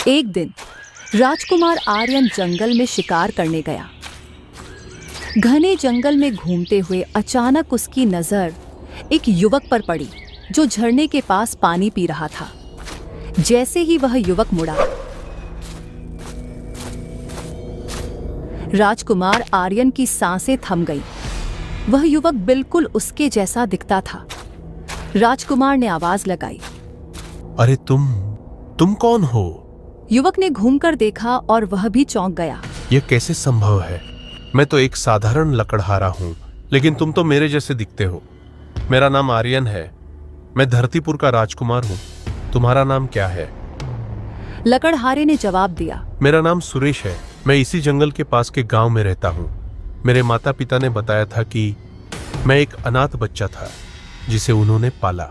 एक दिन राजकुमार आर्यन जंगल में शिकार करने गया। घने जंगल में घूमते हुए अचानक उसकी नजर एक युवक पर पड़ी जो झरने के पास पानी पी रहा था। जैसे ही वह युवक मुड़ा, राजकुमार आर्यन की सांसें थम गईं। वह युवक बिल्कुल उसके जैसा दिखता था। राजकुमार ने आवाज लगाई, अरे तुम कौन हो? युवक ने घूमकर देखा और वह भी चौंक गया। यह कैसे संभव है? मैं तो एक साधारण लकड़हारा हूँ, लेकिन तुम तो मेरे जैसे दिखते हो। मेरा नाम आर्यन है। मैं धरतीपुर का राजकुमार हूँ। तुम्हारा नाम क्या है? लकड़हारे ने जवाब दिया, मेरा नाम सुरेश है। मैं इसी जंगल के पास के गांव में रहता हूँ। मेरे माता पिता ने बताया था कि मैं एक अनाथ बच्चा था जिसे उन्होंने पाला।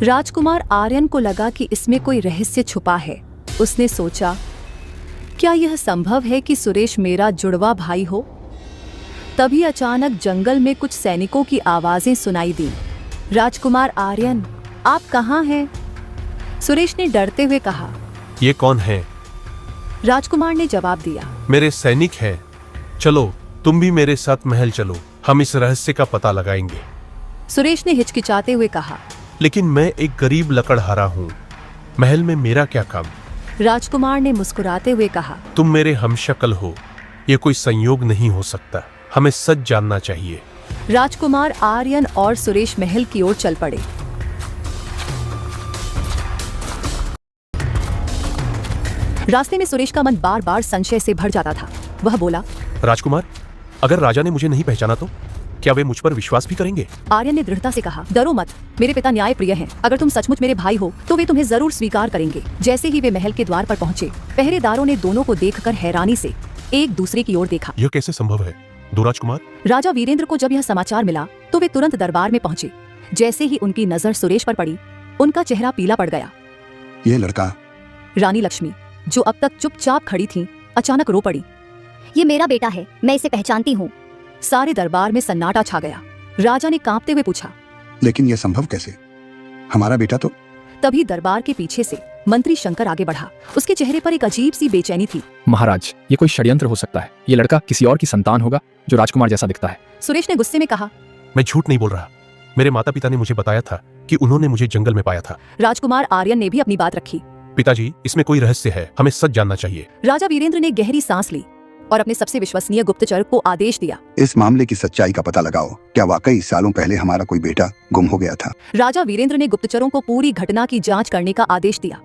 राजकुमार आर्यन को लगा कि इसमें कोई रहस्य छुपा है। उसने सोचा, क्या यह संभव है कि सुरेश मेरा जुड़वा भाई हो? तभी अचानक जंगल में कुछ सैनिकों की आवाजें सुनाई दी। राजकुमार आर्यन, आप कहाँ हैं? सुरेश ने डरते हुए कहा। ये कौन है? राजकुमार ने जवाब दिया, मेरे सैनिक हैं। चलो तुम भी मेरे साथ महल चलो, हम इस रहस्य का पता लगाएंगे। सुरेश ने हिचकिचाते हुए कहा, लेकिन मैं एक गरीब लकड़हारा हूँ, महल में मेरा क्या काम? राजकुमार ने मुस्कुराते हुए कहा, तुम मेरे हमशक्ल हो। ये कोई संयोग नहीं हो सकता। हमें सच जानना चाहिए। राजकुमार आर्यन और सुरेश महल की ओर चल पड़े। रास्ते में सुरेश का मन बार बार संशय से भर जाता था। वह बोला, राजकुमार, अगर राजा ने मुझे नहीं पहचाना तो क्या वे मुझ पर विश्वास भी करेंगे? आर्यन ने दृढ़ता से कहा, डरो मत, मेरे पिता न्याय प्रिय हैं। अगर तुम सचमुच मेरे भाई हो तो वे तुम्हें जरूर स्वीकार करेंगे। जैसे ही वे महल के द्वार पर पहुंचे, पहरेदारों ने दोनों को देखकर हैरानी से एक दूसरे की ओर देखा। यह कैसे संभव है, दो राजकुमार? राजा वीरेंद्र को जब यह समाचार मिला तो वे तुरंत दरबार में पहुंचे। जैसे ही उनकी नजर सुरेश पर पड़ी, उनका चेहरा पीला पड़ गया। ये लड़का? रानी लक्ष्मी, जो अब तक चुपचाप खड़ी थीं, अचानक रो पड़ी। ये मेरा बेटा है, मैं इसे पहचानती हूँ। सारे दरबार में सन्नाटा छा गया। राजा ने कांपते हुए पूछा, लेकिन यह संभव कैसे? हमारा बेटा तो। तभी दरबार के पीछे से मंत्री शंकर आगे बढ़ा। उसके चेहरे पर एक अजीब सी बेचैनी थी। महाराज, ये कोई षड्यंत्र हो सकता है। ये लड़का किसी और की संतान होगा जो राजकुमार जैसा दिखता है। सुरेश ने गुस्से में कहा, मैं झूठ नहीं बोल रहा। मेरे माता पिता ने मुझे बताया था कि उन्होंने मुझे जंगल में पाया था। राजकुमार आर्यन ने भी अपनी बात रखी। पिताजी, इसमें कोई रहस्य है, हमें सच जानना चाहिए। राजा वीरेंद्र ने गहरी सांस ली और अपने सबसे विश्वसनीय गुप्तचर को आदेश दिया, इस मामले की सच्चाई का पता लगाओ। क्या वाकई सालों पहले हमारा कोई बेटा गुम हो गया था? राजा वीरेंद्र ने गुप्तचरों को पूरी घटना की जांच करने का आदेश दिया।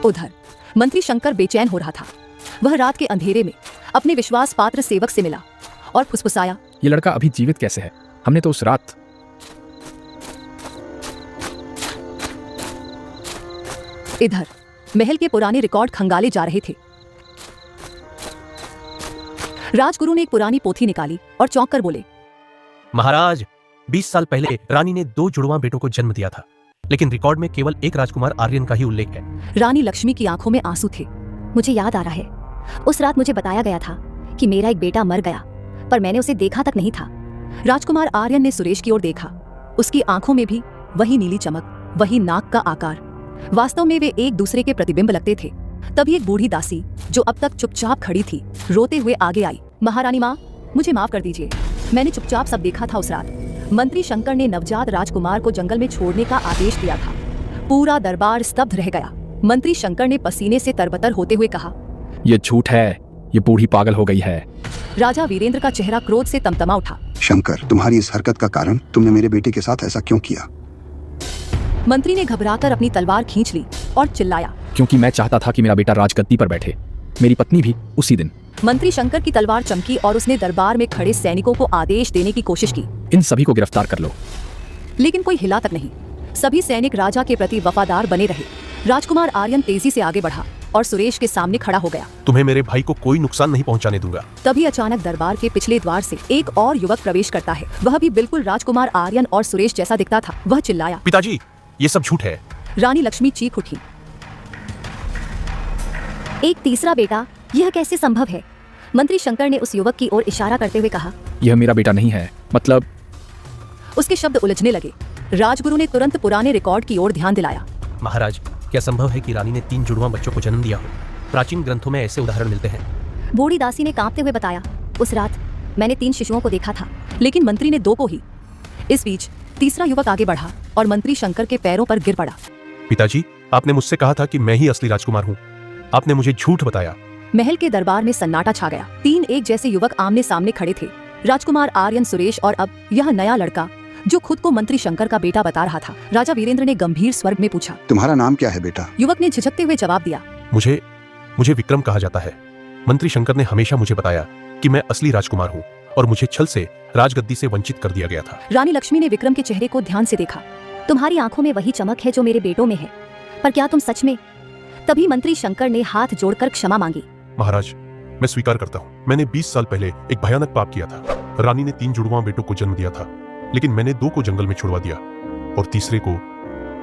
उधर मंत्री शंकर बेचैन हो रहा था। वह रात के अंधेरे में अपने विश्वास पात्र सेवक से मिला और फुसफुसाया, ये लड़का अभी जीवित कैसे है? हमने तो उस रात। इधर महल के पुराने रिकॉर्ड खंगाले जा रहे थे। राजगुरु ने एक पुरानी पोथी निकाली और चौंक कर बोले, महाराज, 20 साल पहले रानी ने 2 जुड़वा बेटों को जन्म दिया था, लेकिन रिकॉर्ड में केवल एक राजकुमार आर्यन का ही उल्लेख है। रानी लक्ष्मी की आंखों में आंसू थे। मुझे याद आ रहा है, उस रात मुझे बताया गया था कि मेरा एक बेटा मर गया, पर मैंने उसे देखा तक नहीं था। राजकुमार आर्यन ने सुरेश की ओर देखा। उसकी आंखों में भी वही नीली चमक, वही नाक का आकार। वास्तव में वे एक दूसरे के प्रतिबिंब लगते थे। तभी एक बूढ़ी दासी, जो अब तक चुपचाप खड़ी थी, रोते हुए आगे आई। महारानी माँ, मुझे माफ कर दीजिए, मैंने चुपचाप सब देखा था उस रात। मंत्री शंकर ने नवजात राजकुमार को जंगल में छोड़ने का आदेश दिया था। पूरा दरबार स्तब्ध रह गया। मंत्री शंकर ने पसीने से तरबतर होते हुए कहा, ये झूठ है, ये बूढ़ी पागल हो गई है। राजा वीरेंद्र का चेहरा क्रोध से तमतमा उठा। शंकर, तुम्हारी इस हरकत का कारण? तुमने मेरे बेटे के साथ ऐसा क्यों किया? मंत्री ने घबराकर अपनी तलवार खींच ली और चिल्लाया, क्योंकि मैं चाहता था कि मेरा बेटा राजगद्दी पर बैठे, मेरी पत्नी भी उसी दिन। मंत्री शंकर की तलवार चमकी और उसने दरबार में खड़े सैनिकों को आदेश देने की कोशिश की, इन सभी को गिरफ्तार कर लो। लेकिन कोई हिला तक नहीं। सभी सैनिक राजा के प्रति वफादार बने रहे। राजकुमार आर्यन तेजी से आगे बढ़ा और सुरेश के सामने खड़ा हो गया। तुम्हें मेरे भाई को कोई नुकसान नहीं पहुंचाने दूंगा। तभी अचानक दरबार के पिछले द्वार से एक और युवक प्रवेश करता है। वह भी बिल्कुल राजकुमार आर्यन और सुरेश जैसा दिखता था। वह चिल्लाया, पिताजी, ये सब झूठ है। रानी लक्ष्मी चीख उठी, एक तीसरा बेटा, यह कैसे संभव है? मंत्री शंकर ने उस युवक की ओर इशारा करते हुए कहा, यह मेरा बेटा नहीं है। मतलब? उसके शब्द उलझने लगे। राजगुरु ने तुरंत पुराने रिकॉर्ड की ओर ध्यान दिलाया। महाराज, क्या संभव है कि रानी ने 3 जुड़वां बच्चों को जन्म दिया हो? प्राचीन ग्रंथों में ऐसे उदाहरण मिलते हैं। बूढ़ी दासी ने कांपते हुए बताया, उस रात मैंने 3 शिशुओं को देखा था। लेकिन मंत्री ने 2 को ही। इस बीच तीसरा युवक आगे बढ़ा और मंत्री शंकर के पैरों पर गिर पड़ा। पिताजी, आपने मुझसे कहा था कि मैं ही असली राजकुमार हूँ। आपने मुझे झूठ बताया। महल के दरबार में सन्नाटा छा गया। 3 एक जैसे युवक आमने सामने खड़े थे, राजकुमार आर्यन सुरेश और अब यह नया लड़का जो खुद को मंत्री शंकर का बेटा बता रहा था। राजा वीरेंद्र ने गंभीर स्वर में पूछा, तुम्हारा नाम क्या है बेटा? युवक ने झिझकते हुए जवाब दिया, मुझे विक्रम कहा जाता है। मंत्री शंकर ने हमेशा मुझे बताया कि मैं असली राजकुमार हूँ और मुझे छल से राजगद्दी से वंचित कर दिया गया था। रानी लक्ष्मी ने विक्रम के चेहरे को ध्यान से देखा। तुम्हारी आंखों में वही चमक है जो मेरे बेटों में है, पर क्या तुम सच में? तभी मंत्री शंकर ने हाथ जोड़कर क्षमा मांगी। महाराज, मैं स्वीकार करता हूँ, मैंने 20 साल पहले एक भयानक पाप किया था। रानी ने 3 जुड़वां बेटों को जन्म दिया था, लेकिन मैंने 2 को जंगल में छुड़वा दिया और तीसरे को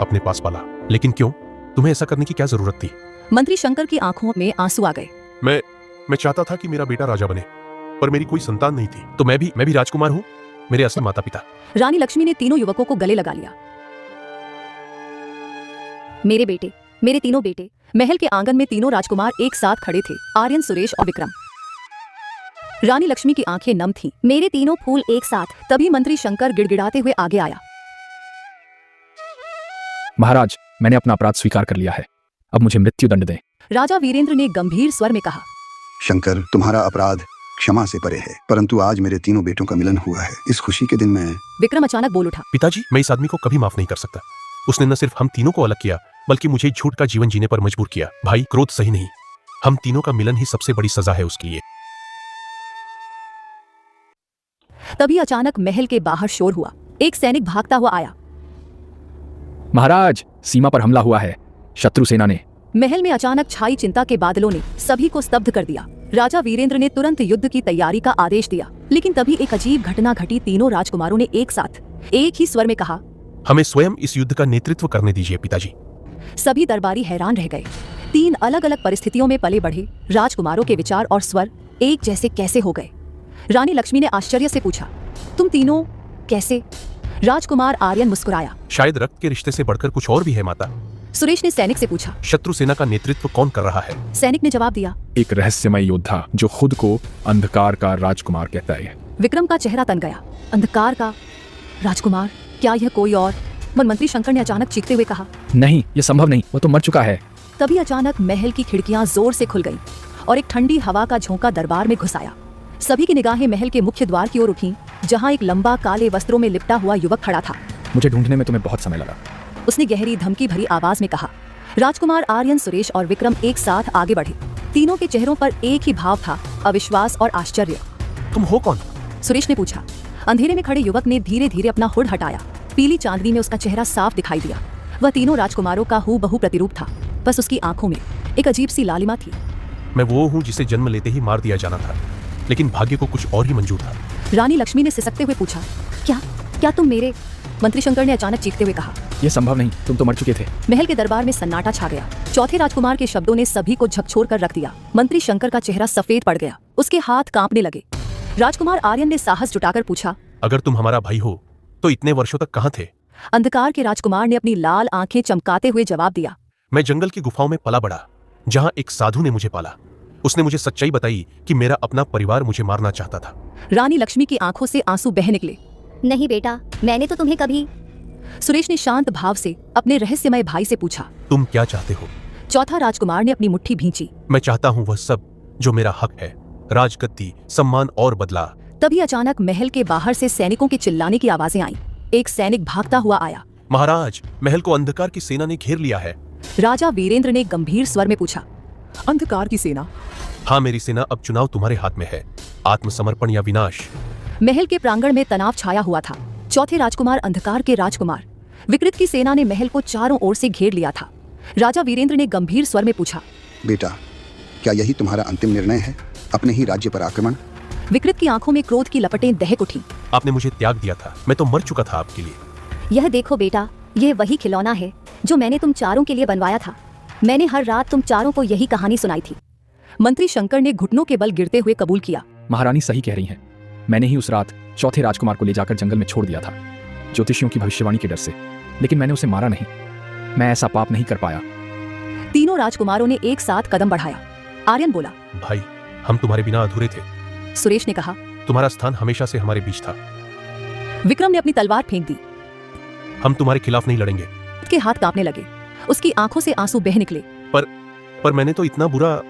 अपने पास पाला। लेकिन क्यों? तुम्हें ऐसा करने की क्या जरूरत थी? मंत्री शंकर की आंखों में आंसू आ गए। मैं चाहता था कि मेरा बेटा राजा बने, पर मेरी कोई संतान नहीं थी, तो मैं भी राजकुमार हूँ। मेरे असली माता पिता। रानी लक्ष्मी ने तीनों युवकों को गले लगा लिया। मेरे बेटे, मेरे तीनों बेटे। महल के आंगन में तीनों राजकुमार एक साथ खड़े थे, आर्यन, सुरेश और विक्रम। रानी लक्ष्मी की आंखें नम थीं। मेरे तीनों फूल एक साथ। तभी मंत्री शंकर गिड़गिड़ाते हुए आगे आया। महाराज, मैंने अपना अपराध स्वीकार कर लिया है। अब मुझे मृत्यु दंड दें। राजा वीरेंद्र ने गंभीर स्वर में कहा, शंकर, तुम्हारा अपराध क्षमा से परे है, परंतु आज मेरे तीनों बेटों का मिलन हुआ है। इस खुशी के दिन में विक्रम अचानक बोल उठा, पिताजी, मैं इस आदमी को कभी माफ नहीं कर सकता। उसने न सिर्फ हम तीनों को अलग किया, बल्कि मुझे झूठ का जीवन जीने पर मजबूर किया। भाई, क्रोध सही नहीं। हम तीनों का मिलन ही सबसे बड़ी सजा है उसके लिए। तभी अचानक महल के बाहर शोर हुआ। एक सैनिक भागता हुआ आया। महाराज, सीमा पर हमला हुआ है। शत्रु सेना ने। महल में अचानक छाई चिंता के बादलों ने सभी को स्तब्ध कर दिया। राजा वीरेंद्र ने तुरंत युद्ध की तैयारी का आदेश दिया, लेकिन तभी एक अजीब घटना घटी। तीनों राजकुमारों ने एक साथ एक ही स्वर में कहा, हमें स्वयं इस युद्ध का नेतृत्व करने दीजिए पिताजी। सभी दरबारी हैरान रह गए। 3 अलग अलग परिस्थितियों में पले बढ़े राजकुमारों के विचार और स्वर एक जैसे कैसे हो गए? रानी लक्ष्मी ने आश्चर्य से पूछा, तुम तीनों कैसे? राजकुमार आर्यन मुस्कुराया, शायद रक्त के रिश्ते से बढ़कर कुछ और भी है माता। सुरेश ने सैनिक से पूछा, शत्रु सेना का नेतृत्व कौन कर रहा है? सैनिक ने जवाब दिया, एक रहस्यमय योद्धा जो खुद को अंधकार का राजकुमार कहता है। विक्रम का चेहरा तन गया। अंधकार का राजकुमार? क्या यह कोई और? मंत्री शंकर ने अचानक चीखते हुए कहा, नहीं, यह संभव नहीं, वो तो मर चुका है। तभी अचानक महल की खिड़कियां जोर से खुल गईं और एक ठंडी हवा का झोंका दरबार में घुस आया। सभी की निगाहें महल के मुख्य द्वार की ओर उठीं, जहां एक लंबा काले वस्त्रों में लिपटा हुआ युवक खड़ा था। मुझे ढूंढने में तुम्हें बहुत समय लगा, उसने गहरी धमकी भरी आवाज में कहा। राजकुमार आर्यन, सुरेश और विक्रम एक साथ आगे बढ़े। तीनों के चेहरों पर एक ही भाव था, अविश्वास और आश्चर्य। तुम हो कौन? सुरेश ने पूछा। अंधेरे में खड़े युवक ने धीरे धीरे अपना हुड हटाया। पीली चांदनी में उसका चेहरा साफ दिखाई दिया। वह तीनों राजकुमारों का हूबहू प्रतिरूप था, बस उसकी आंखों में एक अजीब सी लालिमा थी। मैं वो हूँ जिसे जन्म लेते ही मार दिया जाना था, लेकिन भाग्य को कुछ और ही मंजूर था। रानी लक्ष्मी ने सिसकते हुए पूछा, क्या तुम मेरे? मंत्री शंकर ने अचानक चीखते हुए कहा, यह संभव नहीं, तुम तो मर चुके थे। महल के दरबार में सन्नाटा छा गया। चौथे राजकुमार के शब्दों ने सभी को झकझोर कर रख दिया। मंत्री शंकर का चेहरा सफेद पड़ गया, उसके हाथ कांपने लगे। राजकुमार आर्यन ने साहस जुटाकर पूछा, अगर तुम हमारा भाई हो तो इतने वर्षों तक कहाँ थे? अंधकार के राजकुमार ने अपनी लाल आंखें चमकाते हुए जवाब दिया, मैं जंगल की गुफाओं में पला बड़ा, जहाँ एक साधु ने मुझे पाला। उसने मुझे सच्चाई बताई कि मेरा अपना परिवार मुझे मारना चाहता था। रानी लक्ष्मी की आंखों से आंसू बह निकले। नहीं बेटा, मैंने तो तुम्हें कभी। सुरेश ने शांत भाव से अपने रहस्यमय भाई से पूछा, तुम क्या चाहते हो? चौथा राजकुमार ने अपनी मुट्ठी भींची। मैं चाहता हूँ वह सब जो मेरा हक है, राजगद्दी, सम्मान और बदला। तभी अचानक महल के बाहर से सैनिकों के चिल्लाने की आवाजें आईं। एक सैनिक भागता हुआ आया। महाराज, महल को अंधकार की सेना ने घेर लिया है। राजा वीरेंद्र ने गंभीर स्वर में पूछा, अंधकार की सेना? हाँ मेरी सेना, अब चुनाव तुम्हारे हाथ में है, आत्मसमर्पण या विनाश। महल के प्रांगण में तनाव छाया हुआ था। चौथे राजकुमार, अंधकार के राजकुमार विकृत की सेना ने महल को चारों ओर से घेर लिया था। राजा वीरेंद्र ने गंभीर स्वर में पूछा, बेटा, क्या यही तुम्हारा अंतिम निर्णय है? अपने ही राज्य पर आक्रमण? विकृत की आंखों में क्रोध की लपटें दहक उठी। आपने मुझे त्याग दिया था, मैं तो मर चुका था आपके लिए। यह देखो बेटा, यह वही खिलौना है जो मैंने तुम चारों के लिए बनवाया था। मैंने हर रात तुम चारों को यही कहानी सुनाई थी। मंत्री शंकर ने घुटनों के बल गिरते हुए कबूल किया। महारानी सही कह रही हैं। मैंने ही उस रात चौथे राजकुमार को ले जाकर जंगल में छोड़ दिया था। ज्योतिषियों की भविष्यवाणी के डर से, लेकिन मैंने उसे मारा नहीं। मैं ऐसा पाप नहीं कर पाया। तीनों राजकुमारों ने एक साथ कदम बढ़ाया। आर्यन बोला। भाई, हम तुम्हारे बिना अधूरे थे। सुरेश ने कहा। तुम्हारा स्थान हमेशा से हमारे बीच था। विक्रम ने अपनी तलवार फेंक दी। हम तुम्हारे खिलाफ नहीं लड़ेंगे। उसके हाथ कांपने लगे, उसकी आंखों से आंसू बह निकले। पर मैंने तो इतना बुरा।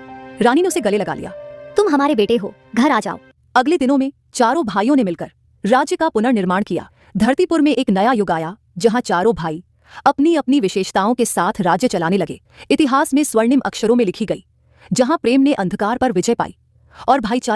रानी ने उसे गले लगा लिया। तुम हमारे बेटे हो, घर आ जाओ। अगले दिनों में चारों भाइयों ने मिलकर राज्य का पुनर्निर्माण किया। धरतीपुर में एक नया युग आया जहां चारों भाई अपनी अपनी विशेषताओं के साथ राज्य चलाने लगे। इतिहास में स्वर्णिम अक्षरों में लिखी गई, जहां प्रेम ने अंधकार पर विजय पाई और भाईचारा